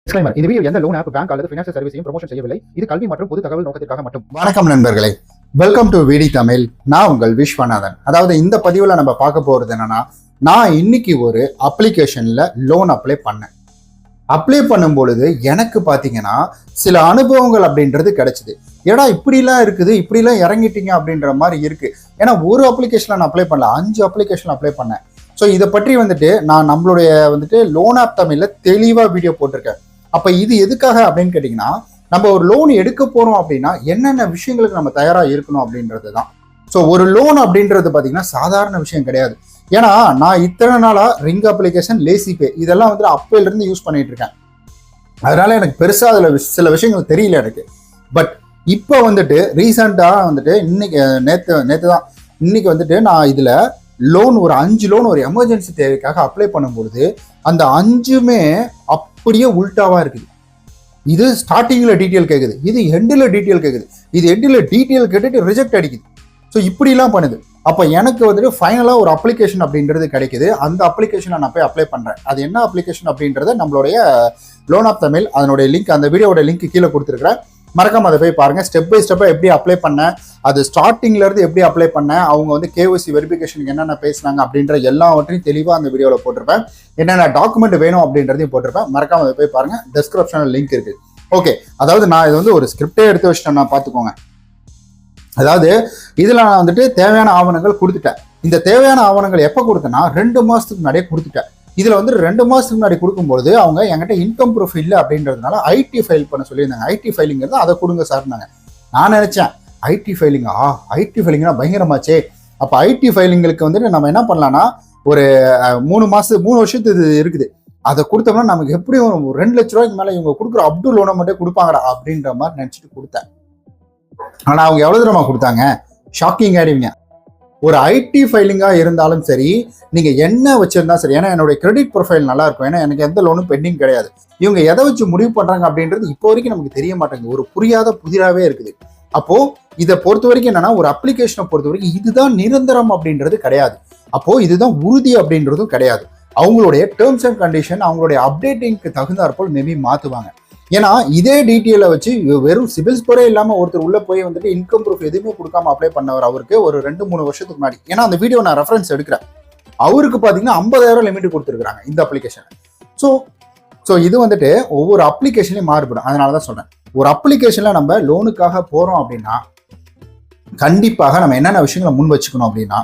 Disclaimer. இந்த video எந்த loan app bank அல்லது ஃபைனான்சியல் சர்வீஸையும் ப்ரமோஷன் செய்யவில்லை. இது கல்வி மற்றும் பொது தகவல் நோக்கத்திற்காக மட்டும். வணக்கம் நண்பர்களே, வெல்கம் டு விடி தமிழ். நான் உங்கள் விஸ்வநாதன். அதாவது இந்த பதிவுல நம்ம பார்க்க போறது என்னன்னா, நான் இன்னைக்கு ஒரு அப்ளிகேஷன்ல லோன் அப்ளை பண்ணேன். அப்ளை பண்ணும் பொழுது எனக்கு பாத்தீங்கன்னா சில அனுபவங்கள் அப்படின்றது கிடைச்சது. ஏடா இப்படிலாம் இருக்குது, இப்படிலாம் இறங்கிட்டீங்க அப்படின்ற மாதிரி இருக்கு. ஏன்னா ஒரு அப்ளிகேஷன்ல நான் அப்ளை பண்ணல, 5 அப்ளிகேஷன் அப்ளை பண்ணேன். ஸோ இதை பற்றி வந்துட்டு நான் நம்மளுடைய லோன் ஆப் தமிழ்ல தெளிவா வீடியோ போட்டிருக்கேன். அப்ப இது எதுக்காக அப்படின்னு கேட்டீங்கன்னா, நம்ம ஒரு லோன் எடுக்க போறோம் அப்படின்னா என்னென்ன விஷயங்களுக்கு நம்ம தயாரா இருக்கணும் அப்படின்றது தான். ஸோ ஒரு லோன் அப்படின்றது பாத்தீங்கன்னா சாதாரண விஷயம் கிடையாது. ஏன்னா நான் இத்தனை நாளா ரிங் அப்ளிகேஷன், லேசி பே இதெல்லாம் அப்பையில இருந்து யூஸ் பண்ணிட்டு இருக்கேன். அதனால எனக்கு பெருசா அதுல சில விஷயங்கள் தெரியல எனக்கு. பட் இப்போ ரீசெண்டா இன்னைக்கு நேத்து தான் இன்னைக்கு நான் இதுல லோன் ஒரு 5 லோன் ஒரு எமர்ஜென்சி தேவைக்காக அப்ளை பண்ணும்பொழுது அந்த 5மே அப்படியே உல்டாவா இருக்குது. இது ஸ்டார்டிங்ல டீட்டெயில் கேட்குது, இது எண்டில் டீட்டெயில் கேட்குது, இது எண்டில் டீட்டெயில் கேட்டுட்டு ரிஜெக்ட் அடிக்குது. ஸோ இப்படிலாம் பண்ணுது. அப்போ எனக்கு ஃபைனலாக ஒரு அப்ளிகேஷன் அப்படின்றது கிடைக்குது. அந்த அப்ளிகேஷனை நான் போய் அப்ளை பண்ணுறேன். அது என்ன அப்ளிகேஷன் அப்படின்றத நம்மளுடைய லோன் ஆப் தமிழ் அதனுடைய லிங்க், அந்த வீடியோட லிங்க் கீழே கொடுத்துருக்குறேன். மறக்காம அதை போய் பாருங்க. ஸ்டெப் பை ஸ்டெப்பாக எப்படி அப்ளை பண்ணேன், அது ஸ்டார்டிங்ல இருந்து எப்படி அப்ளை பண்ணேன், அவங்க கேஒய்சி வெரிஃபிகேஷனுக்கு என்னென்ன பேசினாங்க அப்படின்ற எல்லாவற்றையும் தெளிவாக அந்த வீடியோவில் போட்டிருப்பேன். என்னென்ன டாக்குமெண்ட் வேணும் அப்படின்றதையும் போட்டிருப்பேன். மறக்காம அதை போய் பாருங்க. டிஸ்கிரிப்ஷனில் லிங்க் இருக்கு. ஓகே, அதாவது நான் இது ஒரு ஸ்கிரிப்டே எடுத்து வச்சுட்டேன். நான் பார்த்துக்கோங்க. அதாவது இதில் நான் தேவையான ஆவணங்கள் கொடுத்துட்டேன். இந்த தேவையான ஆவணங்கள் எப்போ கொடுத்தேன்னா 2 மாதத்துக்கு முன்னாடியே கொடுத்துட்டேன். இதில் 2 மாதத்துக்கு முன்னாடி கொடுக்கும்போது அவங்க என்கிட்ட இன்கம் ப்ரூஃப் இல்லை அப்படின்றதுனால ஐடி ஃபைல் பண்ண சொல்லியிருந்தாங்க. ஐடி ஃபைலிங்கிறது அதை கொடுங்க சார்னாங்க. நான் நினச்சேன் ஐடி ஃபைலிங்கா, ஐடி ஃபைலிங்னா பயங்கரமாச்சே. அப்போ ஐடி ஃபைலிங்களுக்கு நம்ம என்ன பண்ணலாம்னா ஒரு 3 வருஷத்து இது இருக்குது. அதை கொடுத்தோம்னா நமக்கு எப்படியும் 2 லட்ச ரூபாய்க்கு மேலே இவங்க கொடுக்குற அப்டு லோனை மட்டும் கொடுப்பாங்கடா அப்படின்ற மாதிரி நினச்சிட்டு கொடுத்தேன். ஆனால் அவங்க எவ்வளோ தூரமா கொடுத்தாங்க, ஷாக்கிங் ஆயிடுவீங்க. ஒரு ஐடி ஃபைலிங்கா இருந்தாலும் சரி, நீங்க என்ன வச்சிருந்தா சரி, ஏன்னா என்னுடைய கிரெடிட் ப்ரொஃபைல் நல்லா இருக்கும், ஏன்னா எனக்கு எந்த லோனும் பெண்டிங் கிடையாது. இவங்க எதை வச்சு முடிவு பண்றாங்க அப்படின்றது இப்போ வரைக்கும் நமக்கு தெரிய மாட்டேங்குது. ஒரு புரியாத புதிராவே இருக்குது. அப்போ இதை பொறுத்த வரைக்கும் என்னன்னா, ஒரு அப்ளிகேஷனை பொறுத்த வரைக்கும் இதுதான் நிரந்தரம் அப்படின்றது கிடையாது. அப்போ இதுதான் உறுதி அப்படின்றதும் கிடையாது. அவங்களுடைய டேர்ம்ஸ் அண்ட் கண்டிஷன், அவங்களுடைய அப்டேட்டிங்க்கு தகுந்தாற்போல் மேபி மாத்துவாங்க. ஏன்னா இதே டீட்டெயிலை வச்சு வெறும் சிபில் ஸ்கோரே இல்லாம ஒருத்தர் உள்ள போய் இன்கம் ப்ரூஃப் எதுவுமே கொடுக்காம அப்ளை பண்ணவர் அவருக்கு ஒரு 2-3 வருஷத்துக்கு முன்னாடி. ஏன்னா அந்த வீடியோ நான் ரெஃபரன்ஸ் எடுக்கிறேன். அவருக்கு பாத்தீங்கன்னா 50,000 லிமிட் கொடுத்துருக்காங்க இந்த அப்ளிகேஷன். ஸோ இது ஒவ்வொரு அப்ளிகேஷன்லையும் மாறுபடும். அதனாலதான் சொல்றேன், ஒரு அப்ளிகேஷன்ல நம்ம லோனுக்காக போறோம் அப்படின்னா கண்டிப்பாக நம்ம என்னென்ன விஷயங்களை முன் வச்சுக்கணும் அப்படின்னா,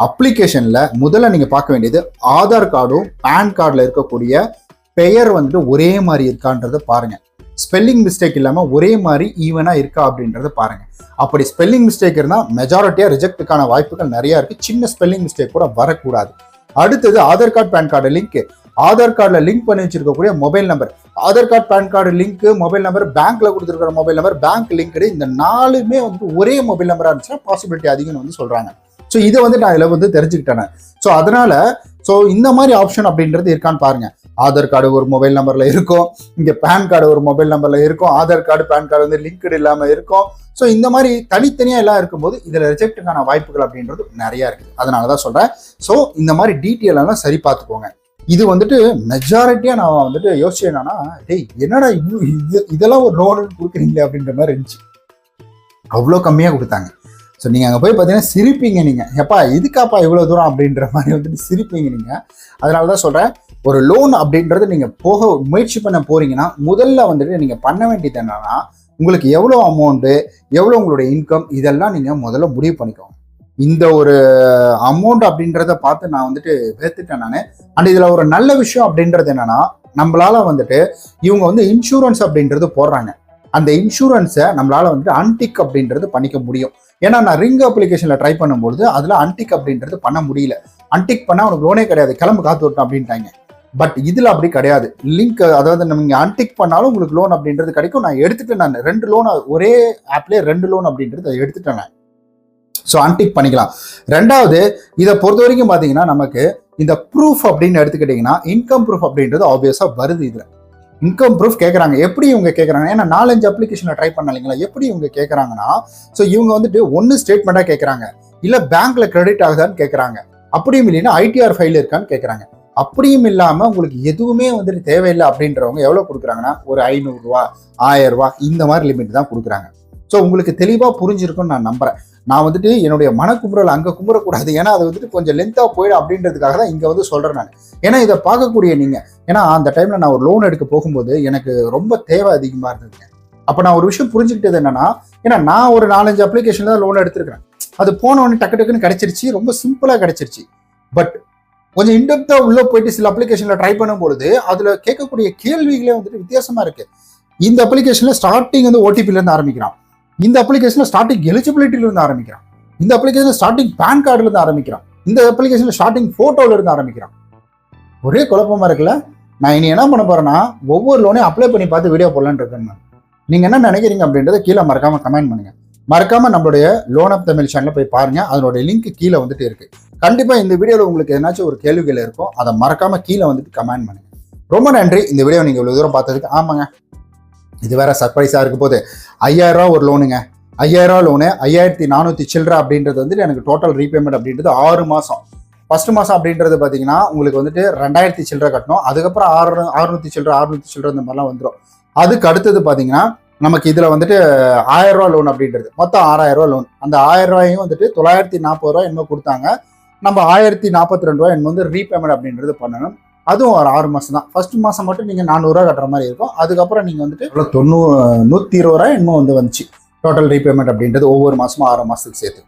அப்ளிகேஷன்ல முதல்ல நீங்க பார்க்க வேண்டியது ஆதார் கார்டும் பேன் கார்டில் இருக்கக்கூடிய பெயர் ஒரே மாதிரி இருக்கான்றத பாருங்க. ஸ்பெல்லிங் மிஸ்டேக் இல்லாம ஒரே மாதிரி ஈவனா இருக்கா அப்படின்றத பாருங்க. அப்படி ஸ்பெல்லிங் மிஸ்டேக் இருந்தா மெஜாரிட்டியா ரிஜெக்டுக்கான வாய்ப்புகள் நிறைய இருக்கு. சின்ன ஸ்பெல்லிங் மிஸ்டேக் கூட வரக்கூடாது. அடுத்தது Aadhaar card PAN card link, Aadhaar கார்டுல லிங்க் பண்ணி வச்சிருக்கக்கூடிய mobile number, Aadhaar card PAN card link, mobile number, பேங்க்ல கொடுத்துருக்கிற மொபைல் நம்பர், பேங்க் லிங்க், இந்த 4மே ஒரே மொபைல் நம்பரா இருந்துச்சுன்னா பாசிபிலிட்டி அதிகம்னு சொல்றாங்க. ஸோ இதை நான் இதுல தெரிஞ்சுக்கிட்டேன். ஸோ அதனால இந்த மாதிரி ஆப்ஷன் அப்படின்றது இருக்கான்னு பாருங்க. ஆதார் கார்டு ஒரு மொபைல் நம்பர்ல இருக்கும், இங்க பேன் கார்டு ஒரு மொபைல் நம்பர்ல இருக்கும், Aadhaar card PAN card linked இல்லாம இருக்கும். ஸோ இந்த மாதிரி தனித்தனியா எல்லாம் இருக்கும்போது இதுல ரிஜெக்டுக்கான வாய்ப்புகள் அப்படின்றது நிறைய இருக்குது. அதனாலதான் சொல்றேன். ஸோ இந்த மாதிரி டீட்டெயில் எல்லாம் சரி பார்த்துக்கோங்க. இது மெஜாரிட்டியா நான் யோசிச்சு என்னன்னா, டேய் என்னடா இதெல்லாம் ஒரு லோன் கொடுக்குறீங்களே அப்படின்ற மாதிரி இருந்துச்சு. அவ்வளோ கம்மியா கொடுத்தாங்க. ஸோ நீங்கள் அங்கே போய் பார்த்தீங்கன்னா சிரிப்பீங்க. நீங்கள் எப்பா இதுக்காப்பா இவ்வளோ தூரம் அப்படின்ற மாதிரி சிரிப்பீங்க நீங்கள். அதனால தான் சொல்கிறேன், ஒரு லோன் அப்படின்றது நீங்கள் போக முயற்சி பண்ண போறீங்கன்னா முதல்ல நீங்கள் பண்ண வேண்டியது என்னன்னா, உங்களுக்கு எவ்வளோ அமௌண்ட்டு, எவ்வளோ உங்களுடைய இன்கம், இதெல்லாம் நீங்கள் முதல்ல முடிவு பண்ணிக்கோங்க. இந்த ஒரு அமௌண்ட் அப்படின்றத பார்த்து நான் வேத்துட்டேன் நான். அண்ட் இதில் ஒரு நல்ல விஷயம் அப்படின்றது என்னன்னா, நம்மளால இவங்க இன்சூரன்ஸ் அப்படின்றது போடுறாங்க. அந்த இன்சூரன்ஸை நம்மளால அன்டிக் அப்படின்றது பண்ணிக்க முடியும். ஏன்னா நான் ரிங் அப்ளிகேஷன்ல ட்ரை பண்ணும்போது அதுல அன்டிக் அப்படின்றது பண்ண முடியல. அன்டிக் பண்ணா உனக்கு லோனே கிடையாது, கிளம்பு காத்து விட்டோம் அப்படின்ட்டாங்க. பட் இதுல அப்படி கிடையாது. லிங்க், அதாவது நீங்க அன்டிக் பண்ணாலும் உங்களுக்கு லோன் அப்படின்றது கிடைக்கும். நான் எடுத்துட்டேன். நான் 2 லோன் ஒரே ஆப்லேயே 2 லோன் அப்படின்றது எடுத்துட்டேன் நான். ஸோ அன்டிக் பண்ணிக்கலாம். 2வது இதை பொறுத்த வரைக்கும் பாத்தீங்கன்னா, நமக்கு இந்த ப்ரூஃப் அப்படின்னு எடுத்துக்கிட்டீங்கன்னா இன்கம் ப்ரூஃப் அப்படின்றது ஆப்வியஸா வருது. இதுல இன்கம் ப்ரூஃப் கேட்குறாங்க. எப்படி இவங்க கேட்குறாங்க, ஏன்னா 4-5 அப்ளிகேஷன்ல ட்ரை பண்ண இல்லைங்களா, எப்படி இவங்க கேட்குறாங்கன்னா, ஸோ இவங்க ஒன்று ஸ்டேட்மெண்ட்டாக கேட்குறாங்க, இல்லை பேங்க்ல கிரெடிட் ஆகுதான்னு கேட்குறாங்க, அப்படியும் இல்லைன்னா ஐடிஆர் ஃபைல் இருக்கான்னு கேட்குறாங்க. அப்படியும் இல்லாமல் உங்களுக்கு எதுவுமே வந்துட்டு தேவையில்லை அப்படின்றவங்க எவ்வளோ கொடுக்குறாங்கன்னா ஒரு 500 ரூபா 1000 ரூபா இந்த மாதிரி லிமிட் தான் கொடுக்குறாங்க. ஸோ உங்களுக்கு தெளிவாக புரிஞ்சிருக்கும்னு நான் நம்புறேன். நான் வந்துட்டு என்னுடைய மனக்குமுறல் அங்கே குமுறக்கூடாது, ஏன்னா அது வந்துட்டு கொஞ்சம் லென்த்தாக போயிடும் அப்படின்றதுக்காக தான் இங்கே வந்து சொல்கிறேன் நான். ஏன்னா இதை பார்க்கக்கூடிய நீங்கள், ஏன்னா அந்த டைமில் நான் ஒரு லோன் எடுக்க போகும்போது எனக்கு ரொம்ப தேவை அதிகமாக இருந்ததுங்க. அப்போ நான் ஒரு விஷயம் புரிஞ்சுக்கிட்டது என்னன்னா, ஏன்னா நான் ஒரு 4-5 அப்ளிகேஷன் தான் லோன் எடுத்திருக்கிறேன். அது போன உடனே டக்கு டக்குன்னு கிடைச்சிருச்சு, ரொம்ப சிம்பிளாக கிடைச்சிருச்சு. பட் கொஞ்சம் இன்டெப்த்தாக உள்ள போயிட்டு சில அப்ளிகேஷனில் ட்ரை பண்ணும்பொழுது அதில் கேட்கக்கூடிய கேள்விகளே வந்துட்டு வித்தியாசமாக இருக்கு. இந்த அப்ளிகேஷனில் ஸ்டார்டிங் வந்து ஓடிபிலேருந்து ஆரம்பிக்கிறான், இந்த அப்ளிகேஷனில் ஸ்டார்டிங் எலிஜிபிலிட்டியிலிருந்து ஆரம்பிக்கிறான், இந்த அப்ளிகேஷனில் ஸ்டார்டிங் பேன் கார்டுலேருந்து ஆரம்பிக்கிறான், இந்த அப்ளிகேஷனில் ஸ்டார்டிங் ஃபோட்டோலேருந்து ஆரம்பிக்கிறான். ஒரே குழப்பமாக இருக்குல்ல. நான் இனி என்ன பண்ண போறேன்னா, ஒவ்வொரு லோனையும் அப்ளை பண்ணி பார்த்து வீடியோ போடலான்னு இருக்கேன். நீங்கள் என்ன நினைக்கிறீங்க அப்படின்றத கீழே மறக்காமல் கமெண்ட் பண்ணுங்க. மறக்காம நம்மளுடைய லோன் ஆப் தமிழ் சேனலில் போய் பாருங்க, அதனுடைய லிங்க் கீழே வந்துட்டு இருக்கு. கண்டிப்பாக இந்த வீடியோவில் உங்களுக்கு ஏதாச்சும் ஒரு கேள்விகள் இருக்கும், அதை மறக்காம கீழே வந்துட்டு கமெண்ட் பண்ணுங்க. ரொம்ப நன்றி இந்த வீடியோ நீங்கள் இவ்வளோ தூரம் பார்த்ததுக்கு. ஆமாங்க, இது வேற சர்ப்ரைஸாக இருக்க போது. 5000 ரூபா ஒரு லோனுங்க. 5000 ரூபா லோனு 5400 சில்லரை அப்படின்றது வந்துட்டு எனக்கு டோட்டல் ரீபேமெண்ட் அப்படின்றது 6 மாதம். ஃபர்ஸ்ட் மாதம் அப்படின்றது பார்த்தீங்கன்னா உங்களுக்கு வந்துட்டு 2000 சில்லரை கட்டணும். அதுக்கப்புறம் 600 சில்லரை 600 சில்லரை இந்த மாதிரிலாம் வந்துடும். அதுக்கு அடுத்தது பார்த்தீங்கன்னா நமக்கு இதில் வந்துட்டு 1000 ரூபா லோன் அப்படின்றது மொத்தம் 6000 ரூபா லோன். அந்த 1000 ரூபாயும் வந்துட்டு 940 ரூபா என்னமோ கொடுத்தாங்க. நம்ம 1042 ரூபா என்ன வந்து ரீபேமெண்ட் அப்படின்றது பண்ணணும். அதுவும் ஒரு 6 மாதம் தான். ஃபர்ஸ்ட் மாதம் மட்டும் நீங்கள் 400 ரூபா கட்டுற மாதிரி இருக்கும். அதுக்கப்புறம் நீங்கள் வந்துட்டு 120 ரூபா என்னமோ வந்து வந்துச்சு டோட்டல் ரீபேமெண்ட் அப்படின்றது ஒவ்வொரு மாதமும் 6 மாதத்துக்கு சேர்த்து.